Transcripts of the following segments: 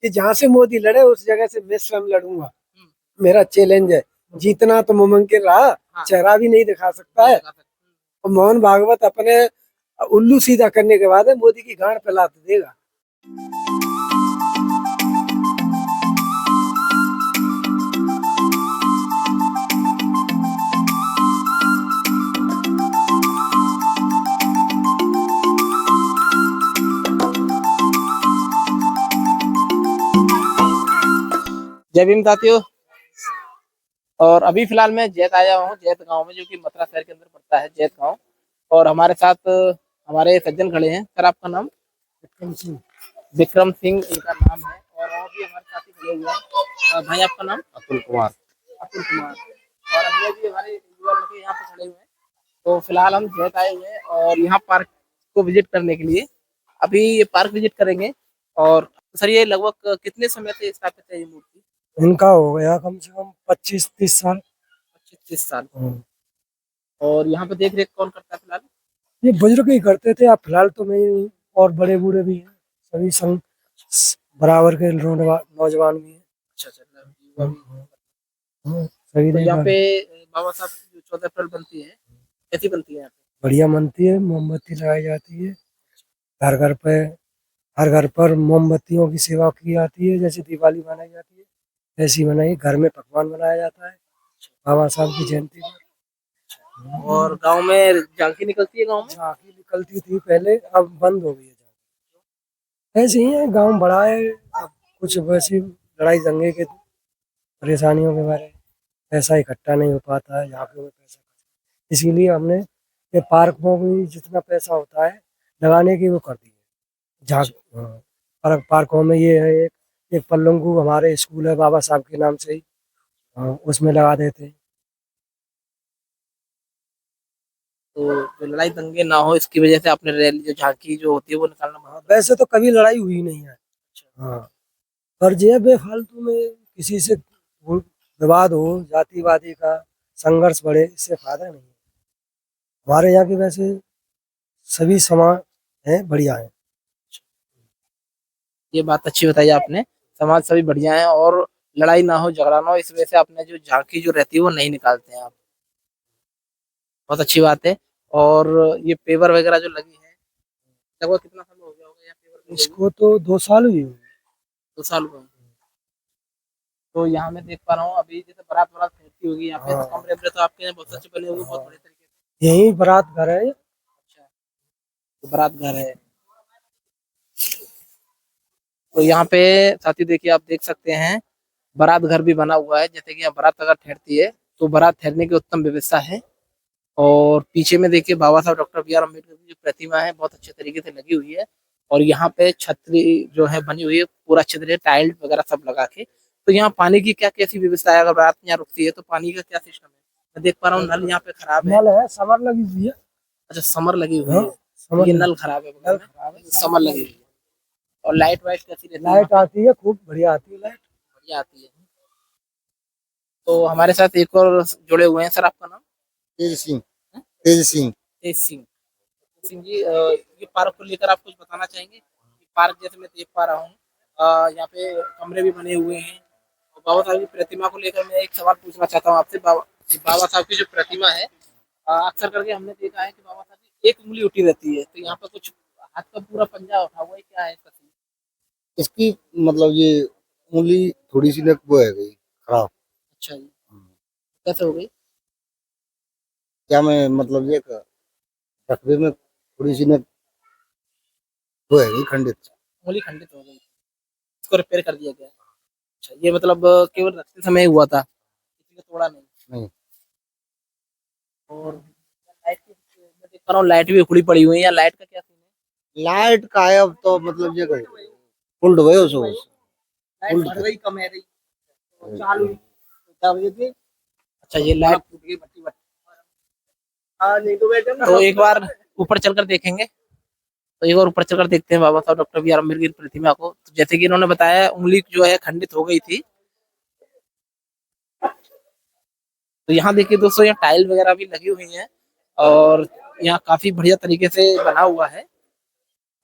कि जहाँ से मोदी लड़े उस जगह से मैं स्वयं लड़ूंगा। हम्म, मेरा चैलेंज है। जीतना तो मुमकिन रहा, हाँ, चेहरा भी नहीं दिखा सकता नहीं है। लगा सकते। और मोहन भागवत अपने उल्लू सीधा करने के बाद मोदी की गांड पे लात देगा। जय भीम साथियों। और अभी फिलहाल मैं जैत आया हूँ, जैत गांव में, जो कि मथुरा शहर के अंदर पड़ता है, जैत गांव। और हमारे साथ हमारे सज्जन खड़े हैं। सर, आपका नाम? विक्रम सिंह। विक्रम सिंह इनका नाम है। और भी हमारे साथी खड़े हुए हैं। भाई, आपका नाम? अतुल कुमार। अतुल कुमार। और अन्य भी हमारे युवा लड़के यहाँ पे खड़े हुए हैं। तो फिलहाल हम जैत आए हुए हैं और यहाँ पार्क को विजिट करने के लिए। अभी ये पार्क विजिट करेंगे। और सर, ये लगभग कितने समय से स्थापित है ये मूर्ति? इनका हो गया कम से कम 25-30 साल। 25-30 साल। और यहाँ पे देख रेख कौन करता है फिलहाल? ये बुजुर्ग ही करते थे, अब फिलहाल तो मैं ही, और बड़े बूढ़े भी हैं, सभी संग बराबर के नौजवान भी हैं। अच्छा अच्छा, युवा भी। सभी तो यहाँ देखा। पे बाबा साहब की जो 14 अप्रैल बनती है, कैसी बनती है यहाँ पे? बढ़िया मनती है, मोमबत्ती लगाई जाती है। घर घर पे, हर घर पर मोमबत्तियों की सेवा की जाती है। जैसे दिवाली मनाई जाती है ऐसी मनाई, घर में पकवान बनाया जाता है बाबा साहब की जयंती पर। और गांव में झांकी निकलती है गांव में? झांकी निकलती थी पहले, अब बंद हो गई है झांकी। ऐसे ही है, गांव बड़ा है, अब कुछ वैसी लड़ाई दंगे के परेशानियों के बारे में पैसा इकट्ठा नहीं हो पाता है झांकियों में पैसा। इसीलिए हमने ये पार्क में भी जितना पैसा होता है लगाने की वो कर दी है। झांक हाँ, पार्कों में ये है, एक पल्लंगू हमारे स्कूल है बाबा साहब के नाम से ही, हाँ, उसमें लगा देते हैं। तो जो लड़ाई दंगे ना हो, इसकी वजह से आपने रैली, जो झांकी जो होती है, वो निकालना हाँ, बंद वैसे तो कभी लड़ाई हुई नहीं है। हाँ, पर जे बेफालतू में किसी से विवाद हो, जातिवादी का संघर्ष बढ़े, इससे फायदा नहीं है। हमारे यहाँ की वैसे सभी समाज हैं, बढ़िया है। ये बात अच्छी बताई आपने। समाज सभी बढ़िया है और लड़ाई ना हो, झगड़ा ना हो, इस वजह से आपने जो झांकी जो रहती है वो नहीं निकालते हैं आप। बहुत अच्छी बात है। और ये पेवर वगैरह जो लगी है, लगभग कितना समय हो गया होगा यहाँ पेवर लगे हुए? इसको तो 2 साल हुई हुई। 2 साल हुए हैं। तो यहाँ मैं देख पा रहा हूँ, अभी जैसे बारात वारात पहुंचती होगी यहाँ पे, तो हाँ, कमरे वमरे तो आपके यहाँ बहुत अच्छे बने होंगे, बहुत बड़े तरीके से। यही बारात घर है। अच्छा, तो बारात घर है। तो यहाँ पे साथी देखिए, आप देख सकते हैं, बारात घर भी बना हुआ है। जैसे कि यहाँ बारात अगर ठहरती है तो बारात ठहरने की उत्तम व्यवस्था है। और पीछे में देखिए बाबा साहब डॉक्टर बी आर अम्बेडकर की जो प्रतिमा है, बहुत अच्छे तरीके से लगी हुई है। और यहाँ पे छतरी जो है बनी हुई है, पूरा अच्छे तरीके टाइल वगैरह सब लगा के। तो यहाँ पानी की क्या कैसी व्यवस्था है? अगर बारात यहाँ रुकती है तो पानी का क्या सिस्टम है? मैं देख पा रहा हूँ नल यहाँ पे खराब है। नल है, समर लगी हुई है। अच्छा, समर लगी हुई हाँ, है, तो समर ये लगी। नल खराब है नल बगल में, खराब है, समर लगी हुई है। और लाइट वाइट कैसी रहती है यहाँ लाइट पे? आती है, खूब बढ़िया आती है लाइट। बढ़िया आती है। तो हमारे साथ एक और जुड़े हुए हैं। सर, आपका नाम? तेज सिंह। तेज सिंह। तेज सिंह। सिंह जी, ये पार्क को लेकर आप कुछ बताना चाहेंगे? ये पार्क जैसे मैं देख पा रहा हूँ, यहाँ पे कमरे भी बने हुए हैं। और बाबा साहब की प्रतिमा को लेकर मैं एक सवाल पूछना चाहता हूँ आपसे। बाबा साहब की जो प्रतिमा है, अक्सर करके हमने देखा है कि बाबा साहब की एक उंगली उठी रहती है, तो यहाँ पे कुछ हाथ का पूरा पंजा उठा हुआ है, क्या है इसका सीन? इसकी मतलब ये उंगली थोड़ी सी न वो है गई खराब। अच्छा जी, कैसे हो गई? क्या मैं मतलब ये रकबे में थोड़ी सी न वो है गई खंडित। उंगली खंडित हो गई, इसको रिपेयर कर दिया गया है। अच्छा, ये मतलब केवल रखते समय ही हुआ था, किसी ने तोड़ा नहीं? नहीं, और लाइट की मैं देख पा रहा हूँ, लाइट भी उखड़ी पड़ी हुई है, या लाइट का क्या सीन है? लाइट का है अब तो मतलब ये फुल डुबे हो सो लाइट बढ़ रही कम है रही, तो चालू क्या बजे थी? अच्छा, ये लाइट टूट गई, बत्ती बत्ती। हाँ, नहीं तो बेटे, तो एक बार ऊपर चलकर देखेंगे। तो एक बार ऊपर चलकर देखते हैं बाबा साहब डॉक्टर बी आर अम्बेडकर की प्रतिमा को। तो जैसे कि इन्होंने बताया, उंगली जो है खंडित हो गई थी। तो यहाँ देखिए दोस्तों, यहाँ टाइल वगैरह भी लगी हुई है। और यहाँ काफी बढ़िया तरीके से बना हुआ है।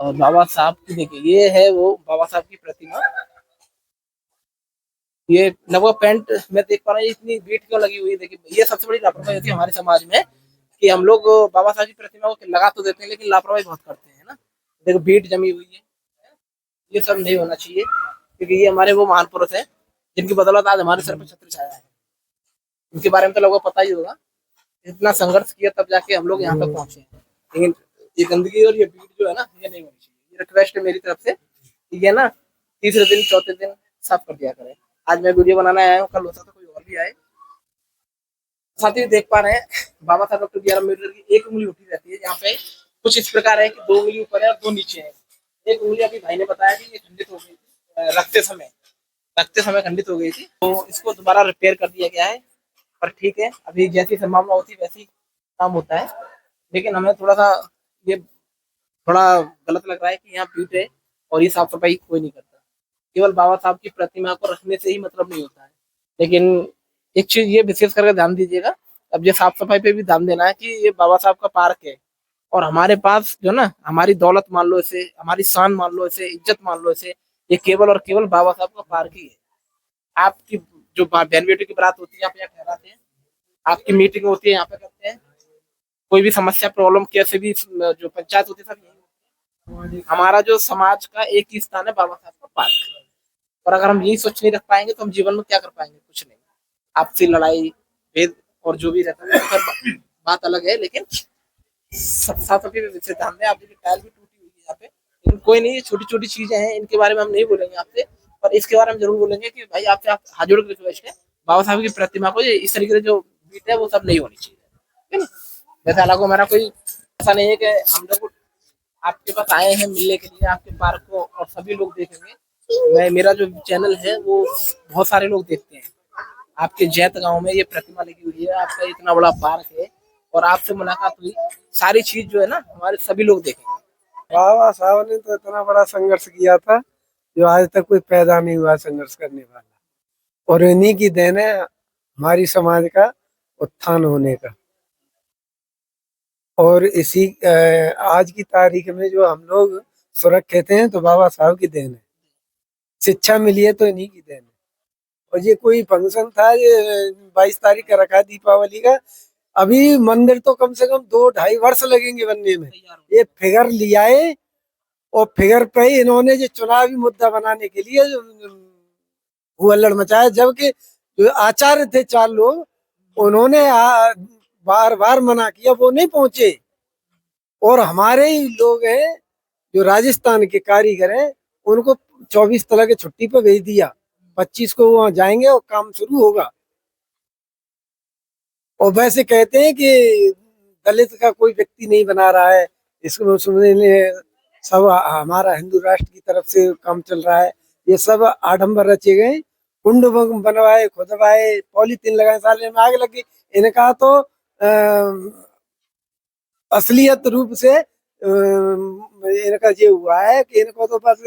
और बाबा साहब की देखिए, ये है वो बाबा साहब की प्रतिमा। ये लगभग पैंट मैं देख पा रहा हूँ, ये इतनी बीट क्यों लगी हुई है? देखिए ये सबसे बड़ी लापरवाही होती है हमारे समाज में, कि हम लोग बाबा साहब की प्रतिमा को लगा तो देते हैं लेकिन लापरवाही बहुत करते हैं ना। देखो बीट जमी हुई है, ये सब नहीं होना चाहिए, क्योंकि ये हमारे वो महान पुरुष है जिनकी बदौलत आज हमारे सर पर छत्र छाया है। इनके बारे में तो लोगों को पता ही होगा, इतना संघर्ष किया तब जाके हम लोग यहाँ तक पहुंचे हैं। लेकिन ये गंदगी और ये भीड़ जो है ना, ये नहीं होनी चाहिए। ये रिक्वेस्ट है मेरी तरफ से, ठीक है ना, तीसरे दिन चौथे दिन साफ कर दिया करें। आज मैं वीडियो बनाने आया हूँ, कल हो सकता कोई और भी आए। साथ ही देख पा रहे हैं बाबा साहब डॉक्टर बी आर अम्बेडकर की एक उंगली उठी रहती है, यहाँ पे कुछ इस प्रकार है कि 2 उंगली ऊपर है और 2 नीचे है। एक उंगली अभी भाई ने बताया कि ये खंडित हो गई थी, रखते समय खंडित हो गई थी, तो इसको दोबारा रिपेयर कर दिया गया है। पर ठीक है, अभी जैसी संभावना होती है वैसी काम होता है। लेकिन हमें थोड़ा सा ये थोड़ा गलत लग रहा है कि यहाँ भीड़ है और ये साफ सफाई कोई नहीं करता। केवल बाबा साहब की प्रतिमा को रखने से ही मतलब नहीं होता है। लेकिन एक चीज ये विशेष करके ध्यान दीजिएगा, अब ये साफ सफाई पे भी ध्यान देना है कि ये बाबा साहब का पार्क है, और हमारे पास जो ना हमारी दौलत मान लो इसे, हमारी शान मान लो इसे, इज्जत मान लो इसे, ये केवल और केवल बाबा साहब का पार्क ही है। आपकी जो बहन बेटी की बारात होती है आप यहाँ ठहराते हैं, आपकी मीटिंग होती है यहाँ पे करते हैं, कोई भी समस्या प्रॉब्लम कैसे भी जो पंचायत होती है सब यही। हमारा जो समाज का एक ही स्थान है बाबा साहब का पार्क। और अगर हम यही सोच नहीं रख पाएंगे तो हम जीवन में क्या कर पाएंगे? कुछ नहीं। आपसी लड़ाई भेद और जो भी रहता है तो फिर बात अलग है, लेकिन साफ सफाई पे विशेष ध्यान दें। आप देखिए टाइल भी टूटी हुई है यहाँ पे, लेकिन कोई नहीं, ये छोटी छोटी चीजें हैं, इनके बारे में हम नहीं बोलेंगे आपसे, पर इसके बारे में जरूर बोलेंगे कि भाई आपसे आप हाथ जोड़ के रिक्वेस्ट है, बाबा साहब की प्रतिमा को ये इस तरीके से जो बीट है वो सब नहीं होनी चाहिए, ठीक है ना। वैसे हालांकि हमारा कोई ऐसा नहीं है कि हम लोग आपके पास आए हैं मिलने के लिए, आपके पार्क को और सभी लोग देखेंगे। मेरा जो चैनल है वो बहुत सारे लोग देखते हैं। आपके जैत गांव में ये प्रतिमा लगी हुई है, आपका इतना बड़ा पार्क है और आपसे मुलाकात हुई, सारी चीज जो है ना हमारे सभी लोग देखेंगे। बाबा साहब ने तो इतना बड़ा संघर्ष किया था जो आज तक कोई पैदा नहीं हुआ संघर्ष करने वाला, और इन्हीं की देन है हमारी समाज का उत्थान होने का। और इसी आज की तारीख में जो हम लोग सुरक्षित हैं तो बाबा साहब की देन है। शिक्षा मिली है तो इन्हीं की देन है। और ये कोई फंक्शन था, ये 22 तारीख का रखा दीपावली का, अभी मंदिर तो कम से कम 2-2.5 वर्ष लगेंगे बनने में। ये फिगर लिया है और फिगर पे ही इन्होंने जो चुनावी मुद्दा बनाने के लिए हुल्लड़ मचाया, जबकि जो आचार्य थे 4 लोग, उन्होंने बार बार मना किया, वो नहीं पहुंचे। और हमारे ही लोग हैं जो राजस्थान के कारीगर हैं, उनको 24 तरह की छुट्टी पर भेज दिया, 25 को वहां जाएंगे और काम शुरू होगा। और वैसे कहते हैं कि दलित का कोई व्यक्ति नहीं बना रहा है, इसको सुनने सब हमारा हिंदू राष्ट्र की तरफ से काम चल रहा है। ये सब आडंबर रचे गए, कुंड बनवाए, खुदवाए, पॉलीथीन लगाए, साले में आग लगी। इनका तो असलियत रूप से इनका ये हुआ है कि इनको तो बस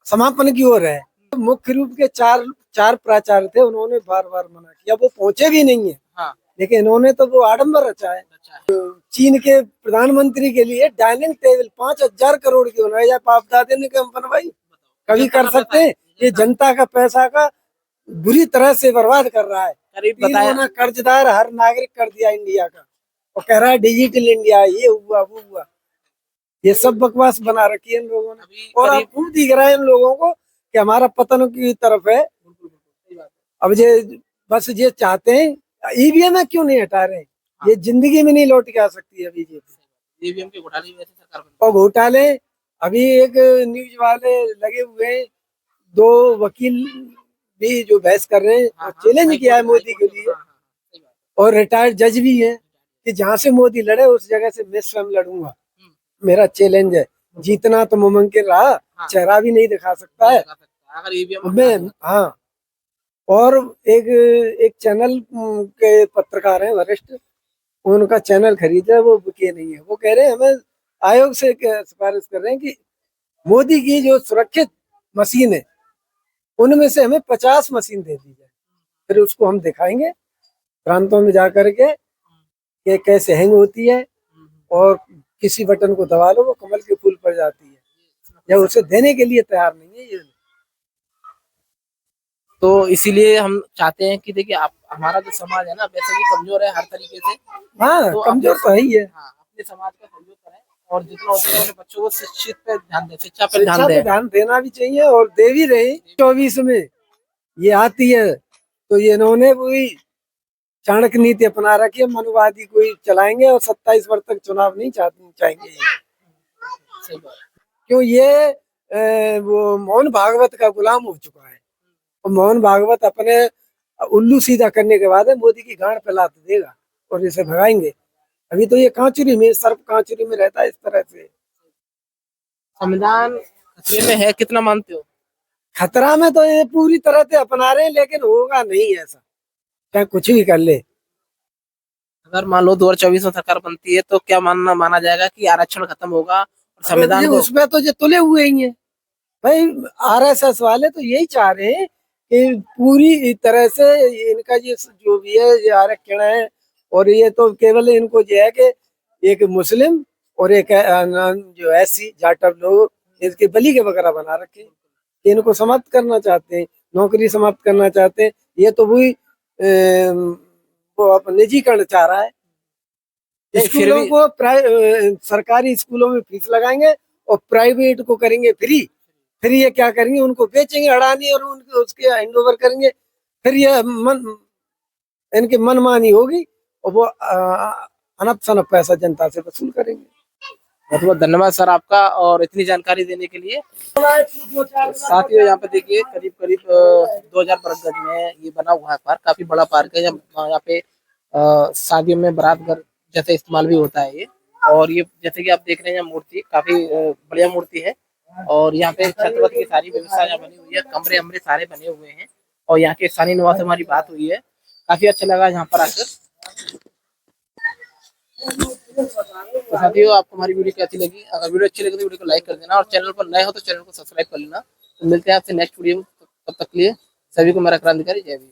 समापन की ओर है। मुख्य रूप के चार प्राचार्य थे, उन्होंने बार बार मना किया, वो पहुंचे भी नहीं है। हाँ, लेकिन इन्होंने तो वो आडंबर रचा है। चीन के प्रधानमंत्री के लिए डाइनिंग टेबल 5,000 करोड़ की बनवाई, या बाप दादे ने कम बनवाई? कभी कर सकते हैं? ये जनता का पैसा का बुरी तरह से बर्बाद कर रहा है। करीब बताया कर्जदार हर नागरिक कर दिया इंडिया का, और कह रहा है डिजिटल इंडिया, ये हुआ वो हुआ। ये सब बकवास बना रखी है इन लोगों ने, और अब खूब दिख रहा है इन लोगों को कि हमारा पतन की तरफ है। अब ये बस ये चाहते हैं, ईवीएम में क्यों नहीं हटा रहे? ये जिंदगी में नहीं लौट के आ सकती है बीजेपी। ईवीएम के घोटाले में सरकार और घोटाले, अभी एक न्यूज वाले लगे हुए हैं, 2 वकील भी जो बहस कर रहे हैं, चैलेंज किया है मोदी के लिए, और रिटायर्ड जज भी हैं कि जहां से मोदी लड़े उस जगह से मैं स्वयं लड़ूंगा, मेरा चैलेंज है। जीतना तो मुमकिन रहा, चेहरा भी नहीं दिखा सकता है अगर ईवीएम में। हाँ, और एक चैनल के पत्रकार हैं वरिष्ठ, उनका चैनल खरीदा, वो बिके नहीं है। वो कह रहे हैं हमें आयोग से सिफारिश कर रहे हैं कि मोदी की जो सुरक्षित मशीन है उनमें से हमें 50 मशीन दे दी जाए, फिर उसको हम दिखाएंगे प्रांतों में जाकर के कि कैसे हैंग होती है, और किसी बटन को दबा लो वो कमल के फूल पर जाती है। या उसे देने के लिए तैयार नहीं है ये। तो इसीलिए हम चाहते हैं कि देखिए आप हमारा जो समाज है ना वैसे भी कमजोर है हर तरीके से। हाँ तो कमजोर तो है ही है। हाँ अपने समाज का सहयोग करें और जितना हो सके अपने बच्चों को शिक्षित पे ध्यान दें, शिक्षा पे शिक्षा ध्यान पे दें। ध्यान देना भी चाहिए और दे भी रहे। 24 में ये आती है तो ये इन्होंने कोई चाणक्य नीति अपना रखी है, मनुवादी कोई चलाएंगे और 27 वर्ष तक चुनाव नहीं चाहेंगे ये। सही बात। क्यों ये वो मोहन भागवत का गुलाम हो चुका है और मोहन भागवत अपने उल्लू सीधा करने के बाद मोदी की गांड पे लात देगा और इसे भगाएंगे। अभी तो ये कांचुरी में, सर्प कांचुरी में रहता है इस तरह से। संविधान खतरे में है कितना मानते हो? खतरा में तो ये पूरी तरह से अपना रहे हैं, लेकिन होगा नहीं ऐसा, चाहे कुछ भी कर ले। अगर मान लो 2024 में सरकार बनती है तो क्या माना जाएगा कि आरक्षण खत्म होगा और संविधान को? उसमें तो ये तुले हुए ही है भाई। आरएसएस वाले तो यही चाह रहे हैं कि पूरी तरह से इनका ये जो भी है ये आरक्षण है, और ये तो केवल इनको जो है कि एक मुस्लिम और एक जो एससी जाटव लोग इसके बलि के वगैरह बना रखे हैं। इनको समाप्त करना चाहते हैं, नौकरी समाप्त करना चाहते हैं। ये तो वही वो अपन निजीकरण चाह रहा है। नहीं, फिर स्कूलों भी को सरकारी स्कूलों में फीस लगाएंगे और प्राइवेट को करेंगे फ्री। फिर ये क्या करेंगे, उनको बेचेंगे अडानी और उनके उसके हैंड ओवर करेंगे। फिर ये इनकी मनमानी होगी और वो अनप शनप पैसा जनता से वसूल करेंगे। बहुत बहुत धन्यवाद सर आपका और इतनी जानकारी देने के लिए। साथियों यहाँ पे देखिए करीब करीब 2000 वर्ग गज में ये बना हुआ है पार्क, काफी बड़ा पार्क है। जब यहाँ पे शादियों में बारात घर जैसे इस्तेमाल भी होता है ये। और ये जैसे कि आप देख रहे हैं मूर्ति काफी बढ़िया मूर्ति है और यहाँ पे छत्रपति की सारी व्यवस्था यहाँ बनी हुई है, कमरे अमरे सारे बने हुए हैं और यहाँ के स्थानीय निवास से हमारी बात हुई है, काफी अच्छा लगा यहाँ पर आकर। तो साथियों आपको हमारी वीडियो कैसी लगी? अगर वीडियो अच्छी लगी तो वीडियो को लाइक कर देना और चैनल पर नए हो तो चैनल को सब्सक्राइब कर लेना। तो मिलते हैं आपसे नेक्स्ट वीडियो में, तब तक के लिए सभी को मेरा क्रांतिकारी जय भीम।